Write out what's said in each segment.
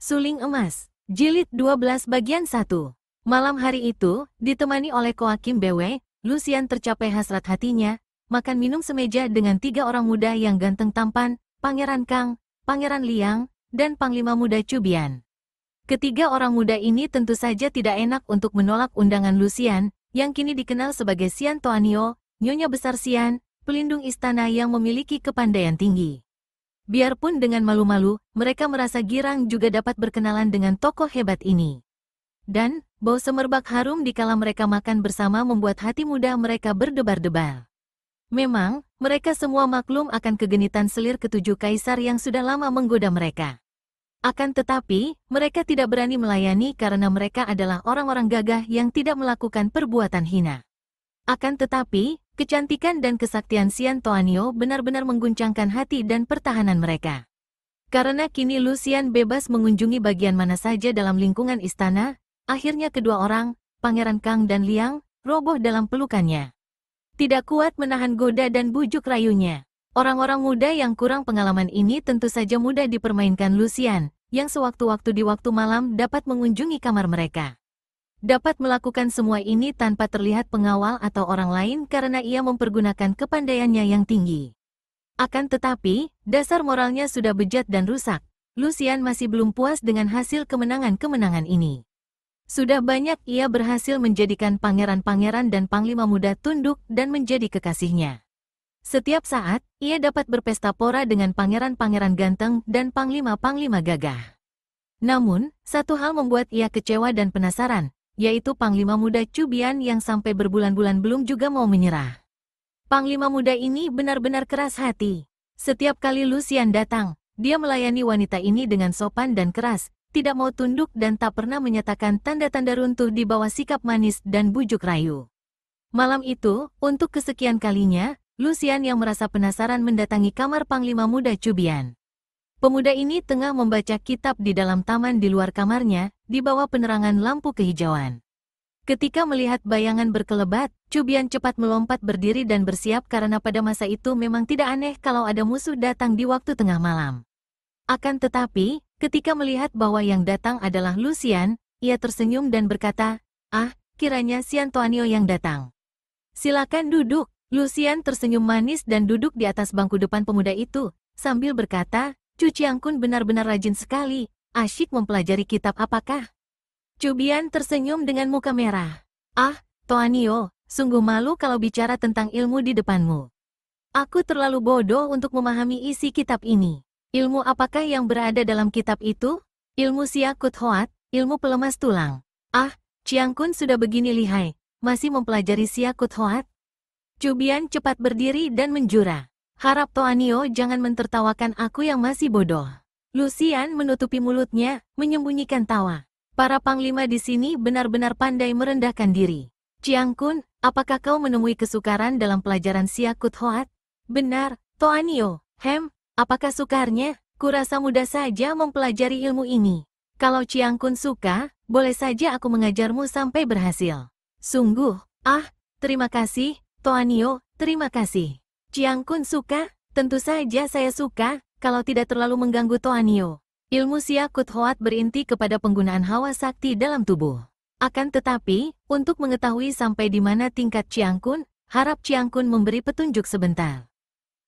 Suling Emas, Jilid 12 bagian 1. Malam hari itu, ditemani oleh Koakim Bwe, Lucian tercapai hasrat hatinya, makan minum semeja dengan 3 orang muda yang ganteng tampan, Pangeran Kang, Pangeran Liang, dan Panglima Muda Cubian. Ketiga orang muda ini tentu saja tidak enak untuk menolak undangan Lucian, yang kini dikenal sebagai Xian Toanio, Nyonya Besar Xian, pelindung istana yang memiliki kepandaian tinggi. Biarpun dengan malu-malu, mereka merasa girang juga dapat berkenalan dengan tokoh hebat ini. Dan, bau semerbak harum dikala mereka makan bersama membuat hati muda mereka berdebar-debar. Memang, mereka semua maklum akan kegenitan selir ketujuh kaisar yang sudah lama menggoda mereka. Akan tetapi, mereka tidak berani melayani karena mereka adalah orang-orang gagah yang tidak melakukan perbuatan hina. Akan tetapi, kecantikan dan kesaktian Xian Toanio benar-benar mengguncangkan hati dan pertahanan mereka. Karena kini Lucian bebas mengunjungi bagian mana saja dalam lingkungan istana, akhirnya kedua orang, Pangeran Kang dan Liang, roboh dalam pelukannya. Tidak kuat menahan goda dan bujuk rayunya. Orang-orang muda yang kurang pengalaman ini tentu saja mudah dipermainkan Lucian, yang sewaktu-waktu di waktu malam dapat mengunjungi kamar mereka. Dapat melakukan semua ini tanpa terlihat pengawal atau orang lain karena ia mempergunakan kepandaiannya yang tinggi. Akan tetapi, dasar moralnya sudah bejat dan rusak. Lucian masih belum puas dengan hasil kemenangan-kemenangan ini. Sudah banyak ia berhasil menjadikan pangeran-pangeran dan panglima muda tunduk dan menjadi kekasihnya. Setiap saat, ia dapat berpesta pora dengan pangeran-pangeran ganteng dan panglima-panglima gagah. Namun, satu hal membuat ia kecewa dan penasaran, yaitu Panglima Muda Cubian yang sampai berbulan-bulan belum juga mau menyerah. Panglima muda ini benar-benar keras hati. Setiap kali Lucian datang, dia melayani wanita ini dengan sopan dan keras, tidak mau tunduk dan tak pernah menyatakan tanda-tanda runtuh di bawah sikap manis dan bujuk rayu. Malam itu, untuk kesekian kalinya, Lucian yang merasa penasaran mendatangi kamar Panglima Muda Cubian. Pemuda ini tengah membaca kitab di dalam taman di luar kamarnya, di bawah penerangan lampu kehijauan. Ketika melihat bayangan berkelebat, Cubian cepat melompat berdiri dan bersiap karena pada masa itu memang tidak aneh kalau ada musuh datang di waktu tengah malam. Akan tetapi, ketika melihat bahwa yang datang adalah Lucian, ia tersenyum dan berkata, "Ah, kiranya Xian Toanio yang datang. Silakan duduk." Lucian tersenyum manis dan duduk di atas bangku depan pemuda itu, sambil berkata, "Cu Chiangkun benar-benar rajin sekali, asyik mempelajari kitab apakah?" Cubian tersenyum dengan muka merah. "Ah, Toanio, sungguh malu kalau bicara tentang ilmu di depanmu. Aku terlalu bodoh untuk memahami isi kitab ini. Ilmu apakah yang berada dalam kitab itu? Ilmu Siakut Hoat, ilmu pelemas tulang. Ah, Chiangkun sudah begini lihai, masih mempelajari Siakut Hoat?" Cubian cepat berdiri dan menjura. "Harap Toanio jangan mentertawakan aku yang masih bodoh." Lucian menutupi mulutnya, menyembunyikan tawa. Para panglima di sini benar-benar pandai merendahkan diri. "Chiangkun, apakah kau menemui kesukaran dalam pelajaran Siakut Hoat?" "Benar, Toanio." Apakah sukarnya? Kurasa mudah saja mempelajari ilmu ini. Kalau Chiangkun suka, boleh saja aku mengajarmu sampai berhasil." "Sungguh, terima kasih, Toanio, terima kasih." "Chiangkun suka? Tentu saja saya suka, kalau tidak terlalu mengganggu Toanio." Ilmu Siakut Hoat berinti kepada penggunaan hawa sakti dalam tubuh. Akan tetapi, untuk mengetahui sampai di mana tingkat Chiangkun, harap Chiangkun memberi petunjuk sebentar.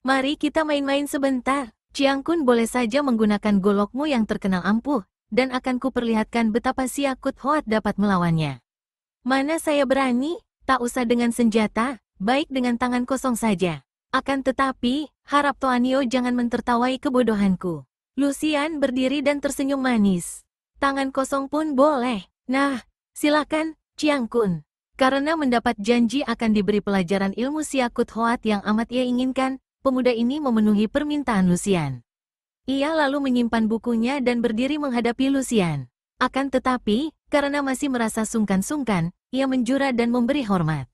"Mari kita main-main sebentar. Chiangkun boleh saja menggunakan golokmu yang terkenal ampuh, dan akan kuperlihatkan betapa Siakut Hoat dapat melawannya." "Mana saya berani, tak usah dengan senjata, baik dengan tangan kosong saja. Akan tetapi, harap Toanio jangan mentertawai kebodohanku." Lucian berdiri dan tersenyum manis. "Tangan kosong pun boleh. Nah, silakan, Chiangkun." Karena mendapat janji akan diberi pelajaran ilmu Siakut Hoat yang amat ia inginkan, pemuda ini memenuhi permintaan Lucian. Ia lalu menyimpan bukunya dan berdiri menghadapi Lucian. Akan tetapi, karena masih merasa sungkan-sungkan, ia menjura dan memberi hormat.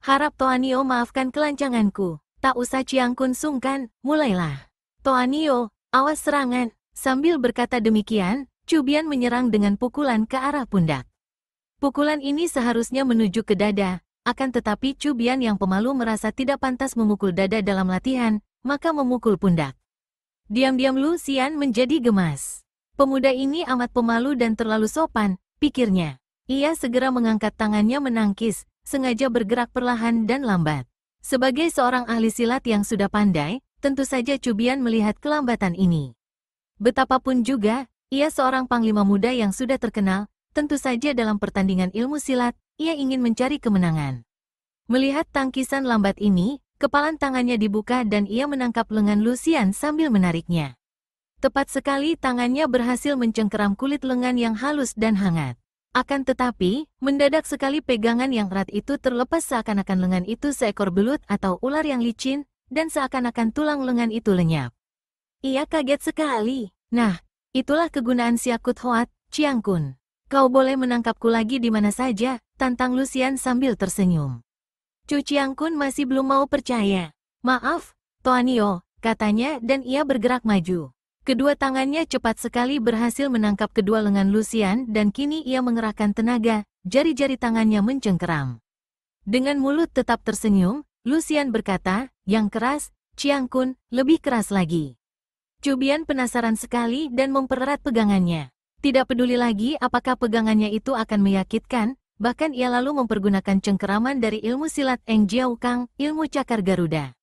"Harap Toanio maafkan kelancanganku. Tak usah Chiangkun sungkan, mulailah." "Toanio, awas serangan." Sambil berkata demikian, Cubian menyerang dengan pukulan ke arah pundak. Pukulan ini seharusnya menuju ke dada, akan tetapi Cubian yang pemalu merasa tidak pantas memukul dada dalam latihan, maka memukul pundak. Diam-diam Lucian menjadi gemas. Pemuda ini amat pemalu dan terlalu sopan, pikirnya. Ia segera mengangkat tangannya menangkis, sengaja bergerak perlahan dan lambat. Sebagai seorang ahli silat yang sudah pandai, tentu saja Cubian melihat kelambatan ini. Betapapun juga, ia seorang panglima muda yang sudah terkenal, tentu saja dalam pertandingan ilmu silat, ia ingin mencari kemenangan. Melihat tangkisan lambat ini, kepalan tangannya dibuka dan ia menangkap lengan Lucian sambil menariknya. Tepat sekali tangannya berhasil mencengkeram kulit lengan yang halus dan hangat. Akan tetapi, mendadak sekali pegangan yang erat itu terlepas seakan-akan lengan itu seekor belut atau ular yang licin, dan seakan-akan tulang lengan itu lenyap. Ia kaget sekali. Nah, itulah kegunaan Siakut Hoat, Chiang Kun. Kau boleh menangkapku lagi di mana saja, tantang Lucian sambil tersenyum. Chu Chiang Kun masih belum mau percaya. Maaf, Toanio, katanya dan ia bergerak maju. Kedua tangannya cepat sekali berhasil menangkap kedua lengan Lucian dan kini ia mengerahkan tenaga, jari-jari tangannya mencengkeram. Dengan mulut tetap tersenyum, Lucian berkata, yang keras, Chiang Kun, lebih keras lagi. Cubian penasaran sekali dan mempererat pegangannya. Tidak peduli lagi apakah pegangannya itu akan menyakitkan, bahkan ia lalu mempergunakan cengkeraman dari ilmu silat Eng Jiao Kang, ilmu cakar Garuda.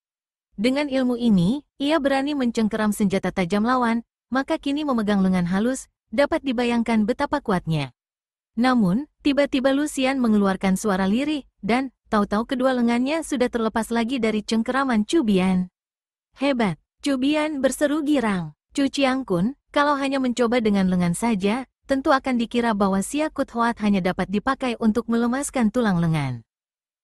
Dengan ilmu ini, ia berani mencengkeram senjata tajam lawan, maka kini memegang lengan halus, dapat dibayangkan betapa kuatnya. Namun, tiba-tiba Lucian mengeluarkan suara lirih, dan, tahu-tahu kedua lengannya sudah terlepas lagi dari cengkeraman Cubian. Hebat, Cubian berseru girang. Chu Chiang Kun, kalau hanya mencoba dengan lengan saja, tentu akan dikira bahwa Siakut Hoat hanya dapat dipakai untuk melemaskan tulang lengan.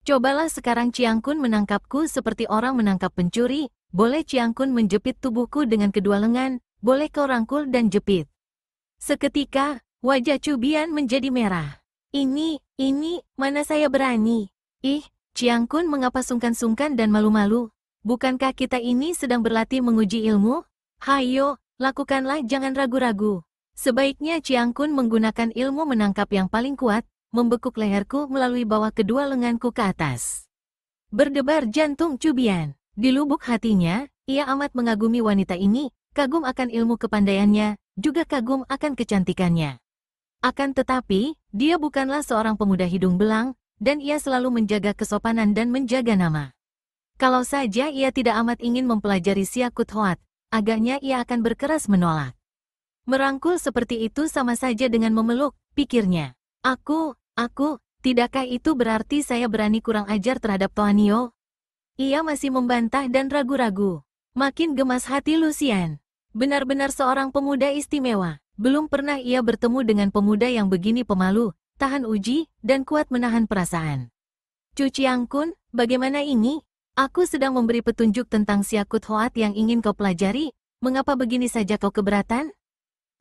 Cobalah sekarang Chiang Kun menangkapku seperti orang menangkap pencuri, boleh Chiang Kun menjepit tubuhku dengan kedua lengan, boleh kau rangkul dan jepit. Seketika, wajah Cubian menjadi merah. Ini, mana saya berani? Ih, Chiang Kun mengapa sungkan-sungkan dan malu-malu? Bukankah kita ini sedang berlatih menguji ilmu? Hayo, lakukanlah jangan ragu-ragu. Sebaiknya Chiang Kun menggunakan ilmu menangkap yang paling kuat, membekuk leherku melalui bawah kedua lenganku ke atas. Berdebar jantung Cubian. Di lubuk hatinya, ia amat mengagumi wanita ini, kagum akan ilmu kepandaiannya, juga kagum akan kecantikannya. Akan tetapi, dia bukanlah seorang pemuda hidung belang, dan ia selalu menjaga kesopanan dan menjaga nama. Kalau saja ia tidak amat ingin mempelajari Siakut Hoat, agaknya ia akan berkeras menolak. Merangkul seperti itu sama saja dengan memeluk, pikirnya. Tidakkah itu berarti saya berani kurang ajar terhadap Toanio? Ia masih membantah dan ragu-ragu. Makin gemas hati Lucian. Benar-benar seorang pemuda istimewa. Belum pernah ia bertemu dengan pemuda yang begini pemalu, tahan uji, dan kuat menahan perasaan. Chu Chiang Kun, bagaimana ini? Aku sedang memberi petunjuk tentang Siakut Hoat yang ingin kau pelajari, mengapa begini saja kau keberatan?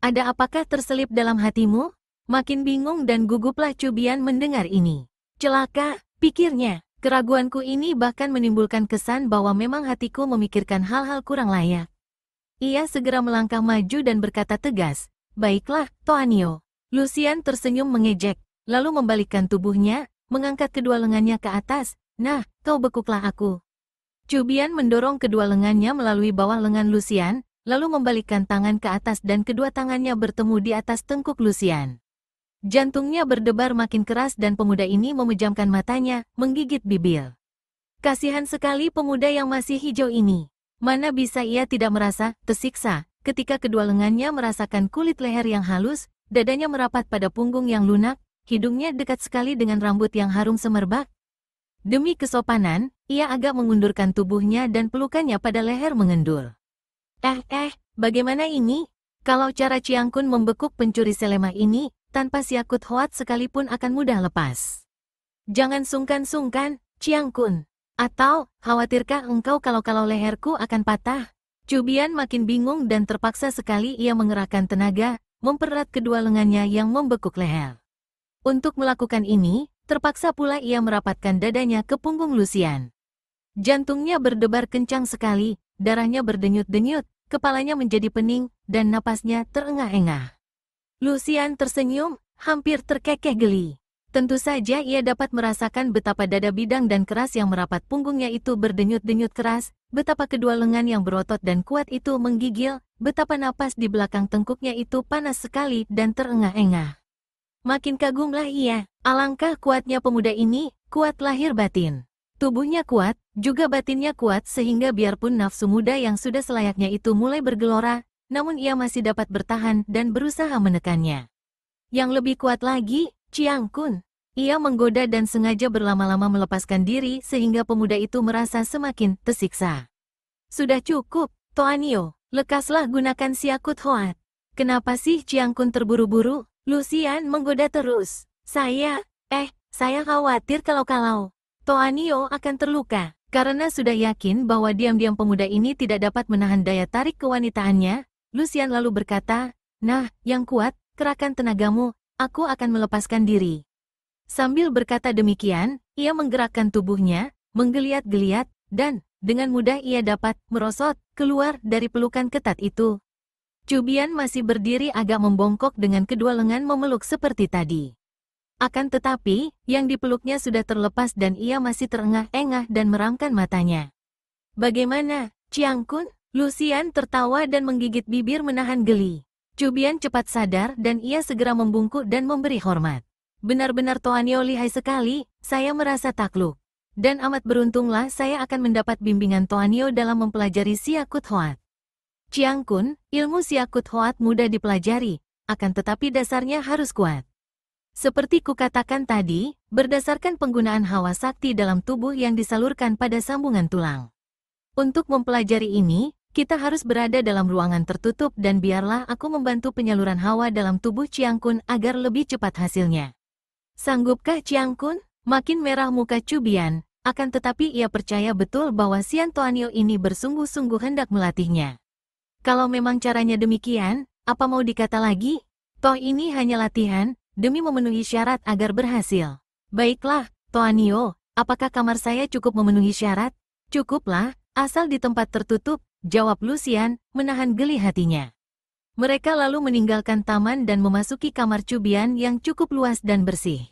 Ada apakah terselip dalam hatimu? Makin bingung dan guguplah Cubian mendengar ini. Celaka, pikirnya, keraguanku ini bahkan menimbulkan kesan bahwa memang hatiku memikirkan hal-hal kurang layak. Ia segera melangkah maju dan berkata tegas, baiklah, Toanio. Lucian tersenyum mengejek, lalu membalikkan tubuhnya, mengangkat kedua lengannya ke atas, nah, kau bekuklah aku. Cubian mendorong kedua lengannya melalui bawah lengan Lucian, lalu membalikkan tangan ke atas dan kedua tangannya bertemu di atas tengkuk Lucian. Jantungnya berdebar makin keras dan pemuda ini memejamkan matanya, menggigit bibir. Kasihan sekali pemuda yang masih hijau ini. Mana bisa ia tidak merasa tersiksa ketika kedua lengannya merasakan kulit leher yang halus, dadanya merapat pada punggung yang lunak, hidungnya dekat sekali dengan rambut yang harum semerbak. Demi kesopanan, ia agak mengundurkan tubuhnya dan pelukannya pada leher mengendur. Bagaimana ini? Kalau cara Chiang Kun membekuk pencuri selema ini, tanpa Siakut Hoat sekalipun akan mudah lepas. Jangan sungkan-sungkan, Chiang Kun. Atau, khawatirkah engkau kalau leherku akan patah? Cubian makin bingung dan terpaksa sekali ia mengerahkan tenaga, mempererat kedua lengannya yang membekuk leher. Untuk melakukan ini, terpaksa pula ia merapatkan dadanya ke punggung Lucian. Jantungnya berdebar kencang sekali, darahnya berdenyut-denyut, kepalanya menjadi pening, dan napasnya terengah-engah. Lucian tersenyum, hampir terkekeh geli. Tentu saja ia dapat merasakan betapa dada bidang dan keras yang merapat punggungnya itu berdenyut-denyut keras, betapa kedua lengan yang berotot dan kuat itu menggigil, betapa napas di belakang tengkuknya itu panas sekali dan terengah-engah. Makin kagumlah ia, alangkah kuatnya pemuda ini, kuat lahir batin. Tubuhnya kuat, juga batinnya kuat sehingga biarpun nafsu muda yang sudah selayaknya itu mulai bergelora, namun ia masih dapat bertahan dan berusaha menekannya. Yang lebih kuat lagi, Chiang Kun. Ia menggoda dan sengaja berlama-lama melepaskan diri sehingga pemuda itu merasa semakin tersiksa. Sudah cukup, Toanio, lekaslah gunakan Siakut Hoat. Kenapa sih Chiang Kun terburu-buru? Lucian menggoda terus. Saya khawatir kalau Toanio akan terluka. Karena sudah yakin bahwa diam-diam pemuda ini tidak dapat menahan daya tarik kewanitaannya, Lucian lalu berkata, "Nah, yang kuat, kerahkan tenagamu, aku akan melepaskan diri." Sambil berkata demikian, ia menggerakkan tubuhnya, menggeliat-geliat, dan dengan mudah ia dapat merosot keluar dari pelukan ketat itu. Cubian masih berdiri agak membongkok dengan kedua lengan memeluk seperti tadi. Akan tetapi, yang dipeluknya sudah terlepas dan ia masih terengah-engah dan meramkan matanya. "Bagaimana, Chiang Kun?" Lucian tertawa dan menggigit bibir menahan geli. Cubian cepat sadar dan ia segera membungkuk dan memberi hormat. "Benar-benar Toanio lihai sekali, saya merasa takluk. Dan amat beruntunglah saya akan mendapat bimbingan Toanio dalam mempelajari Siakut Hoat." Chiang Kun, ilmu Siakut Hoat mudah dipelajari, akan tetapi dasarnya harus kuat. Seperti kukatakan tadi, berdasarkan penggunaan hawa sakti dalam tubuh yang disalurkan pada sambungan tulang. Untuk mempelajari ini, kita harus berada dalam ruangan tertutup dan biarlah aku membantu penyaluran hawa dalam tubuh Chiang Kun agar lebih cepat hasilnya. Sanggupkah Chiang Kun? Makin merah muka Cubian, akan tetapi ia percaya betul bahwa Sian Toanio ini bersungguh-sungguh hendak melatihnya. Kalau memang caranya demikian, apa mau dikata lagi? Toh ini hanya latihan, demi memenuhi syarat agar berhasil. Baiklah, Toanio, apakah kamar saya cukup memenuhi syarat? Cukuplah, asal di tempat tertutup, jawab Lucian, menahan geli hatinya. Mereka lalu meninggalkan taman dan memasuki kamar Cubian yang cukup luas dan bersih.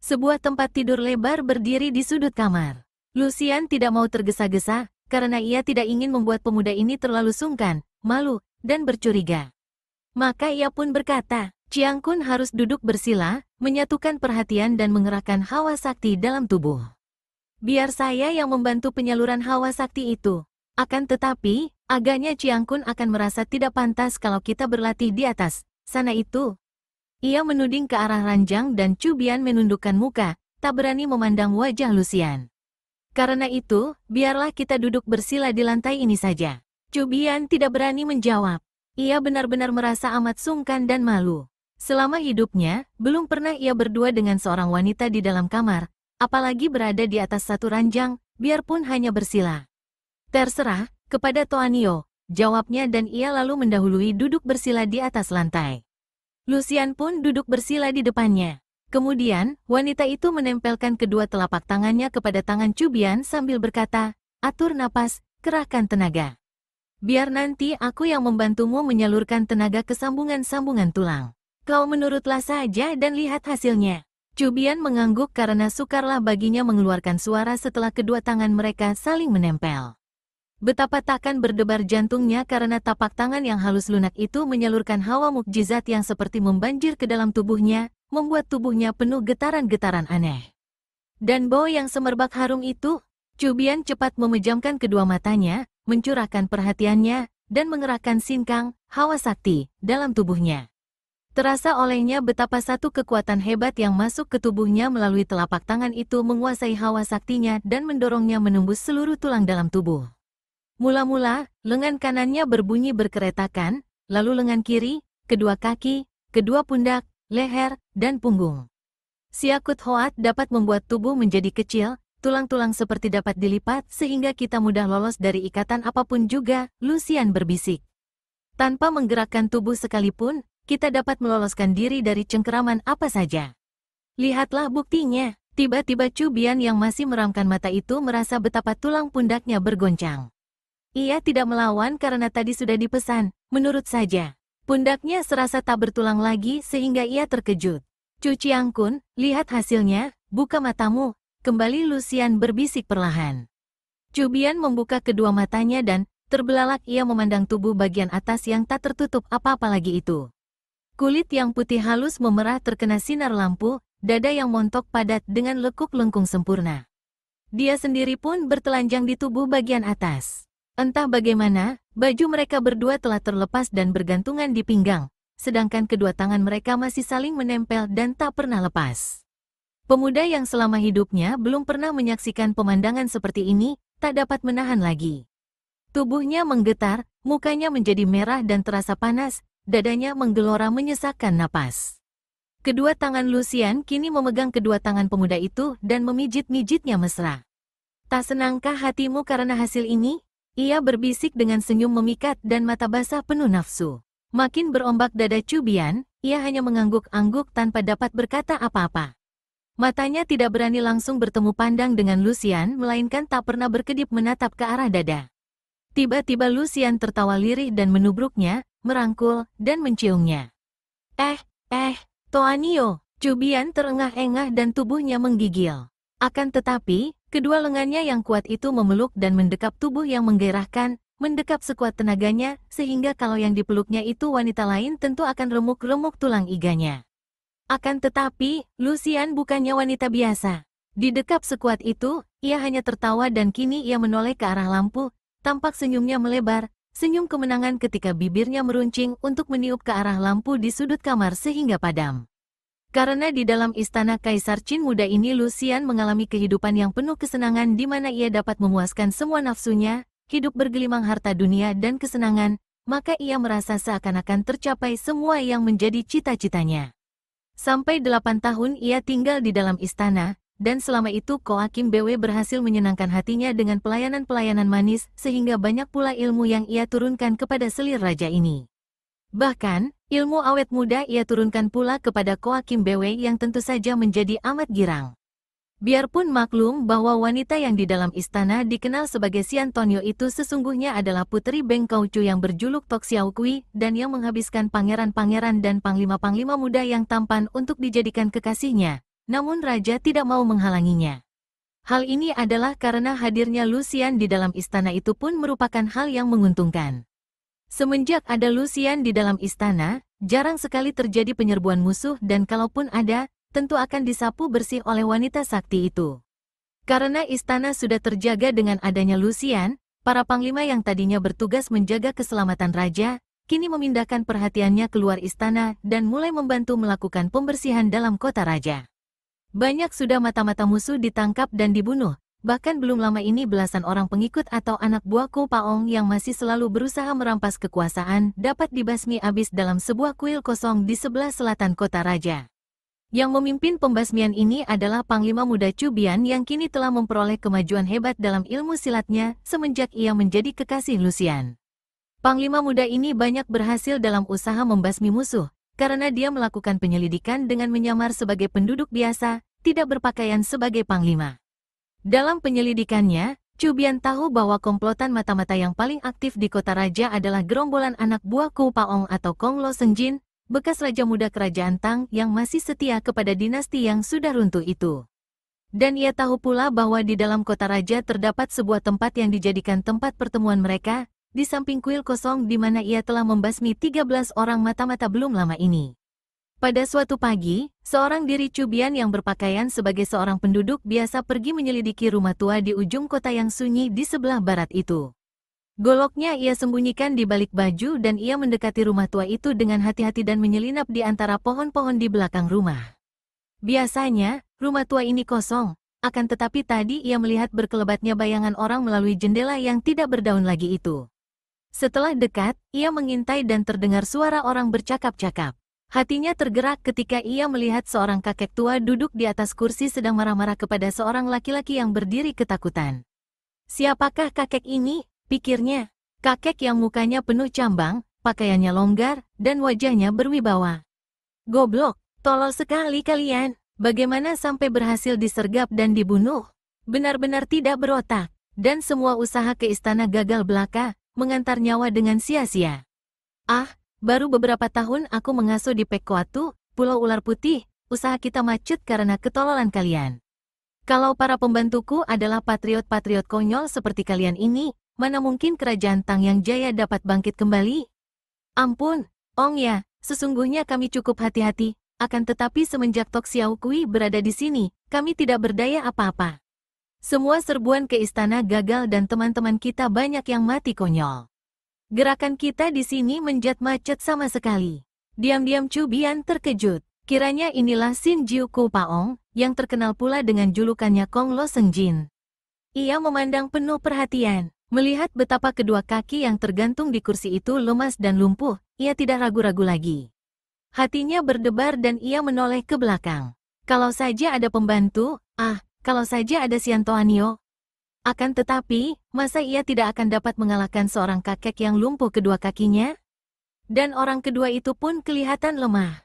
Sebuah tempat tidur lebar berdiri di sudut kamar. Lucian tidak mau tergesa-gesa, karena ia tidak ingin membuat pemuda ini terlalu sungkan, malu, dan bercuriga. Maka ia pun berkata, "Chiang Kun harus duduk bersila, menyatukan perhatian dan mengerahkan hawa sakti dalam tubuh. Biar saya yang membantu penyaluran hawa sakti itu. Akan tetapi, agaknya Chiang Kun akan merasa tidak pantas kalau kita berlatih di atas sana itu." Ia menuding ke arah ranjang dan Cubian menundukkan muka, tak berani memandang wajah Lucian. "Karena itu, biarlah kita duduk bersila di lantai ini saja." Cubian tidak berani menjawab. Ia benar-benar merasa amat sungkan dan malu. Selama hidupnya, belum pernah ia berdua dengan seorang wanita di dalam kamar, apalagi berada di atas satu ranjang, biarpun hanya bersila. "Terserah, kepada Toanio," jawabnya dan ia lalu mendahului duduk bersila di atas lantai. Lucian pun duduk bersila di depannya. Kemudian, wanita itu menempelkan kedua telapak tangannya kepada tangan Cubian sambil berkata, "Atur napas, kerahkan tenaga. Biar nanti aku yang membantumu menyalurkan tenaga ke sambungan-sambungan tulang. Kau menurutlah saja dan lihat hasilnya." Cubian mengangguk karena sukarlah baginya mengeluarkan suara setelah kedua tangan mereka saling menempel. Betapa takkan berdebar jantungnya karena tapak tangan yang halus lunak itu menyalurkan hawa mukjizat yang seperti membanjir ke dalam tubuhnya, membuat tubuhnya penuh getaran-getaran aneh. Dan bau yang semerbak harum itu, Cubian cepat memejamkan kedua matanya, mencurahkan perhatiannya, dan mengerahkan sinkang, hawa sakti, dalam tubuhnya. Terasa olehnya betapa satu kekuatan hebat yang masuk ke tubuhnya melalui telapak tangan itu menguasai hawa saktinya dan mendorongnya menembus seluruh tulang dalam tubuh. Mula-mula, lengan kanannya berbunyi berkeretakan, lalu lengan kiri, kedua kaki, kedua pundak, leher, dan punggung. Siakut Hoat dapat membuat tubuh menjadi kecil, tulang-tulang seperti dapat dilipat sehingga kita mudah lolos dari ikatan apapun juga, Lucian berbisik. Tanpa menggerakkan tubuh sekalipun, kita dapat meloloskan diri dari cengkeraman apa saja. Lihatlah buktinya, tiba-tiba Cubian yang masih meramkan mata itu merasa betapa tulang pundaknya bergoncang. Ia tidak melawan karena tadi sudah dipesan, menurut saja. Pundaknya serasa tak bertulang lagi sehingga ia terkejut. Chu Chiangkun, lihat hasilnya, buka matamu, kembali Lucian berbisik perlahan. Chu Bian membuka kedua matanya dan terbelalak ia memandang tubuh bagian atas yang tak tertutup apa-apa lagi itu. Kulit yang putih halus memerah terkena sinar lampu, dada yang montok padat dengan lekuk lengkung sempurna. Dia sendiri pun bertelanjang di tubuh bagian atas. Entah bagaimana, baju mereka berdua telah terlepas dan bergantungan di pinggang, sedangkan kedua tangan mereka masih saling menempel dan tak pernah lepas. Pemuda yang selama hidupnya belum pernah menyaksikan pemandangan seperti ini, tak dapat menahan lagi. Tubuhnya menggetar, mukanya menjadi merah dan terasa panas, dadanya menggelora menyesakkan napas. Kedua tangan Lucian kini memegang kedua tangan pemuda itu dan memijit-mijitnya mesra. Tak senangkah hatimu karena hasil ini? Ia berbisik dengan senyum memikat dan mata basah penuh nafsu. Makin berombak dada Chu Bian, ia hanya mengangguk-angguk tanpa dapat berkata apa-apa. Matanya tidak berani langsung bertemu pandang dengan Lucian, melainkan tak pernah berkedip menatap ke arah dada. Tiba-tiba Lucian tertawa lirih dan menubruknya, merangkul, dan menciumnya. Toanio, Chu Bian terengah-engah dan tubuhnya menggigil. Akan tetapi, kedua lengannya yang kuat itu memeluk dan mendekap tubuh yang menggairahkan, mendekap sekuat tenaganya, sehingga kalau yang dipeluknya itu wanita lain tentu akan remuk-remuk tulang iganya. Akan tetapi, Lucian bukannya wanita biasa. Didekap sekuat itu, ia hanya tertawa dan kini ia menoleh ke arah lampu, tampak senyumnya melebar, senyum kemenangan ketika bibirnya meruncing untuk meniup ke arah lampu di sudut kamar sehingga padam. Karena di dalam istana Kaisar Qin muda ini Lucian mengalami kehidupan yang penuh kesenangan di mana ia dapat memuaskan semua nafsunya, hidup bergelimang harta dunia dan kesenangan, maka ia merasa seakan-akan tercapai semua yang menjadi cita-citanya. Sampai 8 tahun ia tinggal di dalam istana, dan selama itu Koakim Bwe berhasil menyenangkan hatinya dengan pelayanan-pelayanan manis sehingga banyak pula ilmu yang ia turunkan kepada selir raja ini. Bahkan, ilmu awet muda ia turunkan pula kepada Koakim Bwe yang tentu saja menjadi amat girang. Biarpun maklum bahwa wanita yang di dalam istana dikenal sebagai Xian Tonyo itu sesungguhnya adalah putri Beng Kaucu yang berjuluk Tok Xiao Kui dan yang menghabiskan pangeran-pangeran dan panglima-panglima muda yang tampan untuk dijadikan kekasihnya, namun raja tidak mau menghalanginya. Hal ini adalah karena hadirnya Lucian di dalam istana itu pun merupakan hal yang menguntungkan. Semenjak ada Lucian di dalam istana, jarang sekali terjadi penyerbuan musuh dan kalaupun ada, tentu akan disapu bersih oleh wanita sakti itu. Karena istana sudah terjaga dengan adanya Lucian, para panglima yang tadinya bertugas menjaga keselamatan raja, kini memindahkan perhatiannya keluar istana dan mulai membantu melakukan pembersihan dalam kota raja. Banyak sudah mata-mata musuh ditangkap dan dibunuh. Bahkan belum lama ini belasan orang pengikut atau anak buah Ko Paong yang masih selalu berusaha merampas kekuasaan dapat dibasmi habis dalam sebuah kuil kosong di sebelah selatan kota raja. Yang memimpin pembasmian ini adalah Panglima Muda Chu Bian yang kini telah memperoleh kemajuan hebat dalam ilmu silatnya semenjak ia menjadi kekasih Lucian. Panglima muda ini banyak berhasil dalam usaha membasmi musuh, karena dia melakukan penyelidikan dengan menyamar sebagai penduduk biasa, tidak berpakaian sebagai panglima. Dalam penyelidikannya, Chu Bian tahu bahwa komplotan mata-mata yang paling aktif di kota raja adalah gerombolan anak buah Ko Paong atau Kong Lo Sengjin, bekas raja muda kerajaan Tang yang masih setia kepada dinasti yang sudah runtuh itu. Dan ia tahu pula bahwa di dalam kota raja terdapat sebuah tempat yang dijadikan tempat pertemuan mereka, di samping kuil kosong di mana ia telah membasmi 13 orang mata-mata belum lama ini. Pada suatu pagi, seorang diri Chu Bian yang berpakaian sebagai seorang penduduk biasa pergi menyelidiki rumah tua di ujung kota yang sunyi di sebelah barat itu. Goloknya ia sembunyikan di balik baju dan ia mendekati rumah tua itu dengan hati-hati dan menyelinap di antara pohon-pohon di belakang rumah. Biasanya, rumah tua ini kosong, akan tetapi tadi ia melihat berkelebatnya bayangan orang melalui jendela yang tidak berdaun lagi itu. Setelah dekat, ia mengintai dan terdengar suara orang bercakap-cakap. Hatinya tergerak ketika ia melihat seorang kakek tua duduk di atas kursi sedang marah-marah kepada seorang laki-laki yang berdiri ketakutan. Siapakah kakek ini? Pikirnya. Kakek yang mukanya penuh cambang, pakaiannya longgar, dan wajahnya berwibawa. Goblok, tolol sekali kalian. Bagaimana sampai berhasil disergap dan dibunuh? Benar-benar tidak berotak. Dan semua usaha ke istana gagal belaka, mengantar nyawa dengan sia-sia. Baru beberapa tahun aku mengasuh di Pekwatu, Pulau Ular Putih, usaha kita macet karena ketololan kalian. Kalau para pembantuku adalah patriot-patriot konyol seperti kalian ini, mana mungkin kerajaan Tang Yang Jaya dapat bangkit kembali? Ampun, Ong ya, sesungguhnya kami cukup hati-hati, akan tetapi semenjak Tok Xiao Kui berada di sini, kami tidak berdaya apa-apa. Semua serbuan ke istana gagal dan teman-teman kita banyak yang mati konyol. Gerakan kita di sini menjat macet sama sekali. Diam-diam Chu Bian terkejut. Kiranya inilah Xin Jiu Ku Paong, yang terkenal pula dengan julukannya Kong Lo Seng Jin. Ia memandang penuh perhatian. Melihat betapa kedua kaki yang tergantung di kursi itu lemas dan lumpuh, ia tidak ragu-ragu lagi. Hatinya berdebar dan ia menoleh ke belakang. Kalau saja ada pembantu, kalau saja ada Xiantoanio. Akan tetapi, masa ia tidak akan dapat mengalahkan seorang kakek yang lumpuh kedua kakinya? Dan orang kedua itu pun kelihatan lemah.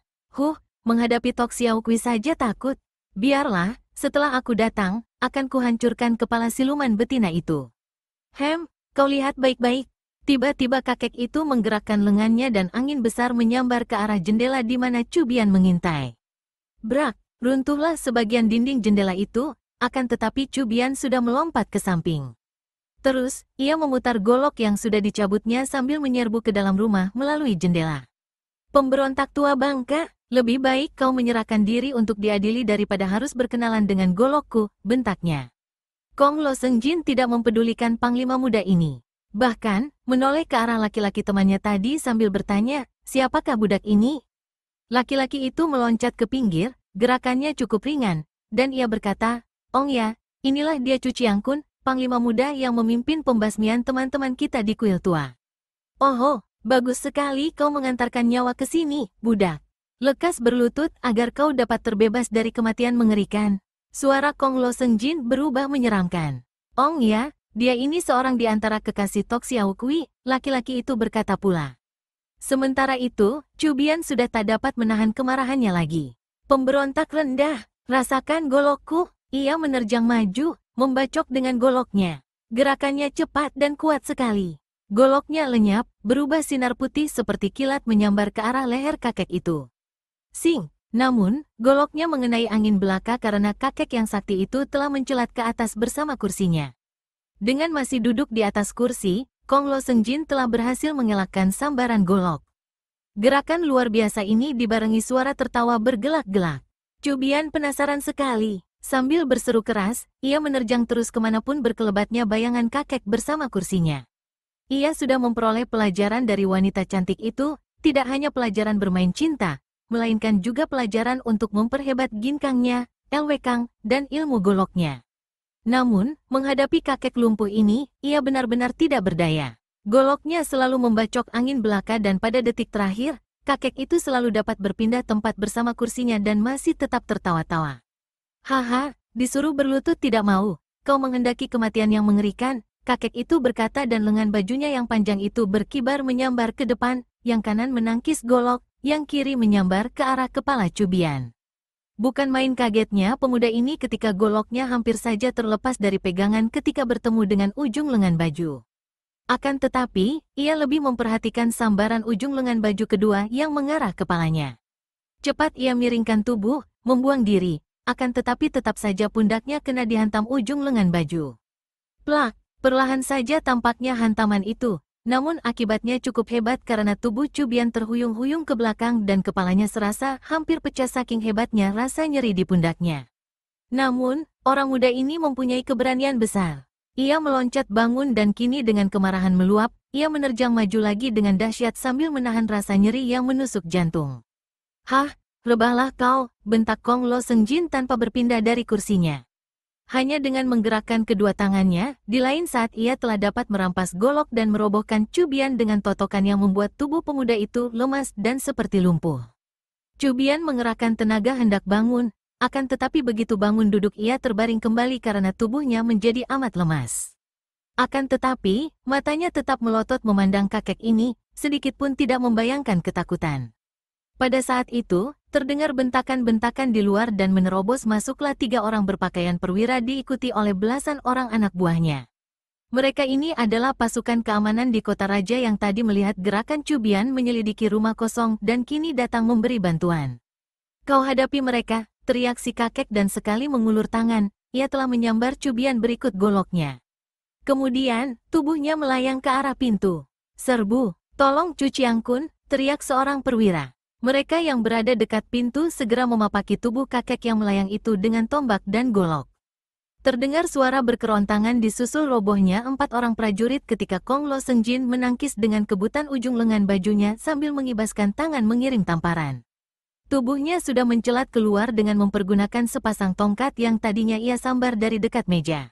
Menghadapi Tok Xiao Kui saja takut. Biarlah, setelah aku datang, akan kuhancurkan kepala siluman betina itu. Kau lihat baik-baik. Tiba-tiba kakek itu menggerakkan lengannya dan angin besar menyambar ke arah jendela di mana Chu Bian mengintai. Brak, runtuhlah sebagian dinding jendela itu, akan tetapi Chu Bian sudah melompat ke samping. Terus, ia memutar golok yang sudah dicabutnya sambil menyerbu ke dalam rumah melalui jendela. Pemberontak tua bangka! Lebih baik kau menyerahkan diri untuk diadili daripada harus berkenalan dengan golokku, bentaknya. Kong Lo Seng Jin tidak mempedulikan panglima muda ini. Bahkan, menoleh ke arah laki-laki temannya tadi sambil bertanya, siapakah budak ini? Laki-laki itu meloncat ke pinggir, gerakannya cukup ringan, dan ia berkata, Ong ya, inilah dia Chu Chiang-kun, panglima muda yang memimpin pembasmian teman-teman kita di kuil tua. Oh, bagus sekali kau mengantarkan nyawa ke sini, budak. Lekas berlutut agar kau dapat terbebas dari kematian mengerikan. Suara Kong Lo Seng Jin berubah menyeramkan. Ong ya, dia ini seorang di antara kekasih Tok Xiao Kui, laki-laki itu berkata pula. Sementara itu, Chu Bian sudah tak dapat menahan kemarahannya lagi. Pemberontak rendah, rasakan golokku. Ia menerjang maju, membacok dengan goloknya. Gerakannya cepat dan kuat sekali. Goloknya lenyap, berubah sinar putih seperti kilat menyambar ke arah leher kakek itu. Namun, goloknya mengenai angin belaka karena kakek yang sakti itu telah mencelat ke atas bersama kursinya. Dengan masih duduk di atas kursi, Kong Lo Seng Jin telah berhasil mengelakkan sambaran golok. Gerakan luar biasa ini dibarengi suara tertawa bergelak-gelak. Chu Bian penasaran sekali. Sambil berseru keras, ia menerjang terus kemanapun berkelebatnya bayangan kakek bersama kursinya. Ia sudah memperoleh pelajaran dari wanita cantik itu, tidak hanya pelajaran bermain cinta, melainkan juga pelajaran untuk memperhebat ginkangnya, elwekang, dan ilmu goloknya. Namun, menghadapi kakek lumpuh ini, ia benar-benar tidak berdaya. Goloknya selalu membacok angin belaka dan pada detik terakhir, kakek itu selalu dapat berpindah tempat bersama kursinya dan masih tetap tertawa-tawa. Disuruh berlutut tidak mau, kau menghendaki kematian yang mengerikan, kakek itu berkata dan lengan bajunya yang panjang itu berkibar menyambar ke depan, yang kanan menangkis golok, yang kiri menyambar ke arah kepala Chu Bian. Bukan main kagetnya pemuda ini ketika goloknya hampir saja terlepas dari pegangan ketika bertemu dengan ujung lengan baju. Akan tetapi, ia lebih memperhatikan sambaran ujung lengan baju kedua yang mengarah kepalanya. Cepat ia miringkan tubuh, membuang diri, akan tetapi tetap saja pundaknya kena dihantam ujung lengan baju. Plak, perlahan saja tampaknya hantaman itu. Namun akibatnya cukup hebat karena tubuh Chu Bian terhuyung-huyung ke belakang dan kepalanya serasa hampir pecah saking hebatnya rasa nyeri di pundaknya. Namun, orang muda ini mempunyai keberanian besar. Ia meloncat bangun dan kini dengan kemarahan meluap, ia menerjang maju lagi dengan dahsyat sambil menahan rasa nyeri yang menusuk jantung. Rebahlah kau, bentak Kong Lo Seng Jin tanpa berpindah dari kursinya. Hanya dengan menggerakkan kedua tangannya, di lain saat ia telah dapat merampas golok dan merobohkan Chu Bian dengan totokan yang membuat tubuh pemuda itu lemas dan seperti lumpuh. Chu Bian mengerahkan tenaga hendak bangun, akan tetapi begitu bangun duduk ia terbaring kembali karena tubuhnya menjadi amat lemas. Akan tetapi, matanya tetap melotot memandang kakek ini, sedikit pun tidak membayangkan ketakutan. Pada saat itu, terdengar bentakan-bentakan di luar dan menerobos masuklah 3 orang berpakaian perwira diikuti oleh belasan orang anak buahnya. Mereka ini adalah pasukan keamanan di kota raja yang tadi melihat gerakan Chu Bian menyelidiki rumah kosong dan kini datang memberi bantuan. Kau hadapi mereka, teriak si kakek dan sekali mengulur tangan, ia telah menyambar Cubian berikut goloknya. Kemudian, tubuhnya melayang ke arah pintu. Serbu, tolong Chu Chiang-kun, teriak seorang perwira. Mereka yang berada dekat pintu segera memapaki tubuh kakek yang melayang itu dengan tombak dan golok. Terdengar suara berkerontangan disusul robohnya 4 orang prajurit ketika Kong Lo Sengjin menangkis dengan kebutan ujung lengan bajunya sambil mengibaskan tangan mengirim tamparan. Tubuhnya sudah mencelat keluar dengan mempergunakan sepasang tongkat yang tadinya ia sambar dari dekat meja.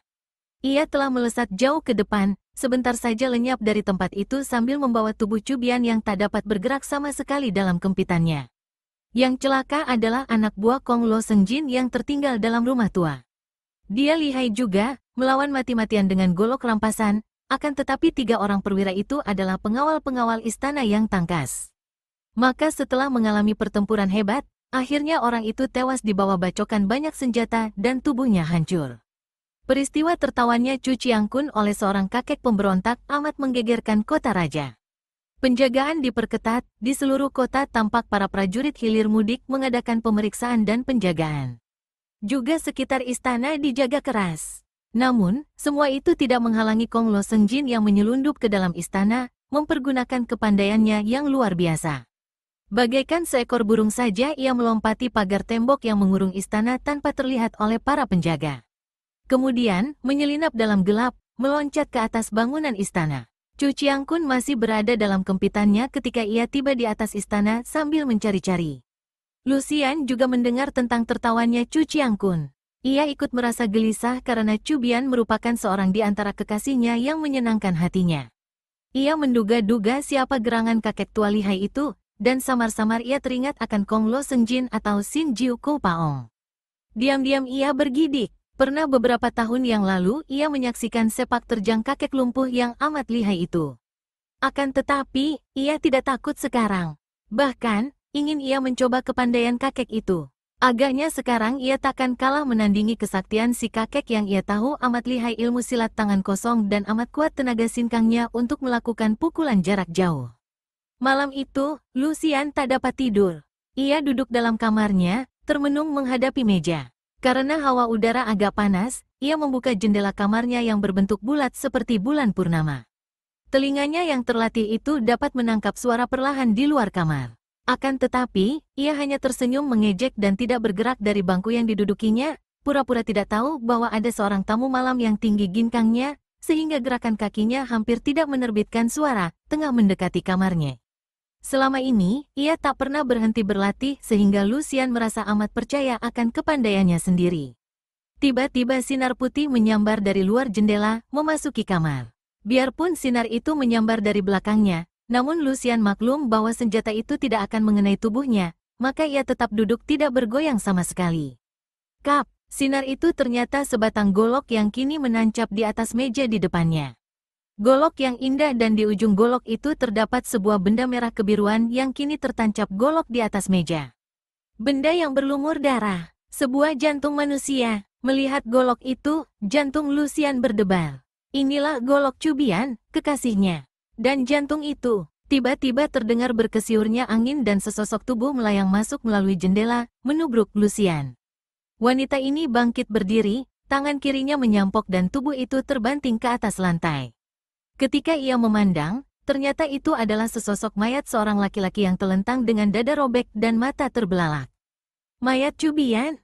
Ia telah melesat jauh ke depan, sebentar saja lenyap dari tempat itu sambil membawa tubuh Cubian yang tak dapat bergerak sama sekali dalam kempitannya. Yang celaka adalah anak buah Kong Lo Sengjin yang tertinggal dalam rumah tua. Dia lihai juga, melawan mati-matian dengan golok rampasan, akan tetapi 3 orang perwira itu adalah pengawal-pengawal istana yang tangkas. Maka setelah mengalami pertempuran hebat, akhirnya orang itu tewas di bawah bacokan banyak senjata dan tubuhnya hancur. Peristiwa tertawannya Chu Chiang-kun oleh seorang kakek pemberontak amat menggegerkan kota raja. Penjagaan diperketat, di seluruh kota tampak para prajurit hilir mudik mengadakan pemeriksaan dan penjagaan. Juga sekitar istana dijaga keras. Namun, semua itu tidak menghalangi Kong Lo Sengjin yang menyelundup ke dalam istana, mempergunakan kepandaiannya yang luar biasa. Bagaikan seekor burung saja ia melompati pagar tembok yang mengurung istana tanpa terlihat oleh para penjaga. Kemudian, menyelinap dalam gelap, meloncat ke atas bangunan istana. Chu Chiang-kun masih berada dalam kempitannya ketika ia tiba di atas istana sambil mencari-cari. Lucian juga mendengar tentang tertawannya Chu Chiang-kun. Ia ikut merasa gelisah karena Cubian merupakan seorang di antara kekasihnya yang menyenangkan hatinya. Ia menduga-duga siapa gerangan kakek tua lihai itu, dan samar-samar ia teringat akan Kong Lo Sengjin atau Sin Jiu Ko Paong. Diam-diam ia bergidik. Pernah beberapa tahun yang lalu ia menyaksikan sepak terjang kakek lumpuh yang amat lihai itu. Akan tetapi, ia tidak takut sekarang. Bahkan, ingin ia mencoba kepandaian kakek itu. Agaknya sekarang ia takkan kalah menandingi kesaktian si kakek yang ia tahu amat lihai ilmu silat tangan kosong dan amat kuat tenaga sinkangnya untuk melakukan pukulan jarak jauh. Malam itu, Lucian tak dapat tidur. Ia duduk dalam kamarnya, termenung menghadapi meja. Karena hawa udara agak panas, ia membuka jendela kamarnya yang berbentuk bulat seperti bulan purnama. Telinganya yang terlatih itu dapat menangkap suara perlahan di luar kamar. Akan tetapi, ia hanya tersenyum mengejek dan tidak bergerak dari bangku yang didudukinya, pura-pura tidak tahu bahwa ada seorang tamu malam yang tinggi ginkangnya, sehingga gerakan kakinya hampir tidak menerbitkan suara, tengah mendekati kamarnya. Selama ini, ia tak pernah berhenti berlatih sehingga Lucian merasa amat percaya akan kepandaiannya sendiri. Tiba-tiba sinar putih menyambar dari luar jendela, memasuki kamar. Biarpun sinar itu menyambar dari belakangnya, namun Lucian maklum bahwa senjata itu tidak akan mengenai tubuhnya, maka ia tetap duduk tidak bergoyang sama sekali. Kap, sinar itu ternyata sebatang golok yang kini menancap di atas meja di depannya. Golok yang indah dan di ujung golok itu terdapat sebuah benda merah kebiruan yang kini tertancap golok di atas meja. Benda yang berlumur darah, sebuah jantung manusia. Melihat golok itu, jantung Lucian berdebar. Inilah golok Cubian, kekasihnya. Dan jantung itu, tiba-tiba terdengar berkesiurnya angin dan sesosok tubuh melayang masuk melalui jendela, menubruk Lucian. Wanita ini bangkit berdiri, tangan kirinya menyampok dan tubuh itu terbanting ke atas lantai. Ketika ia memandang, ternyata itu adalah sesosok mayat seorang laki-laki yang telentang dengan dada robek dan mata terbelalak. Mayat Cubian?